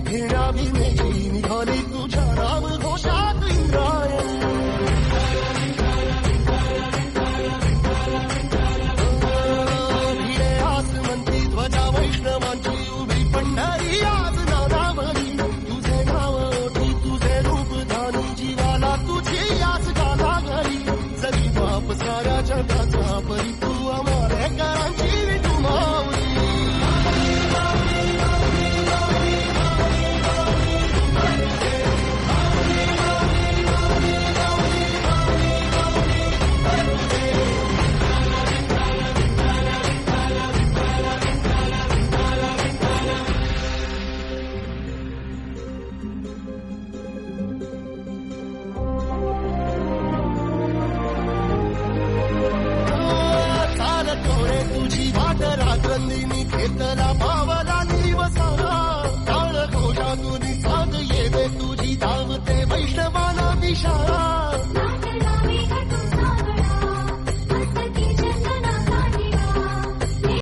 घेण्या भीमेची निघाली तुझ्या राम घोषात इंद्रायणी. भिडे आसमंती ध्वजा वैष्णवांची उभी पंढरी आज नानावली. तुझे नाव ओठी तुझे रूप धानी जीवाला तुझी आस गाला घरी. जरी बाप साऱ्या जगाचा परी तू अमारेकरांची विठू माऊली. तुझी वाट रात्रंदिनी खेतला पावला निवसाला. काळ घोषातून साथ येते तुझी धावते वैष्णवाला दिशा.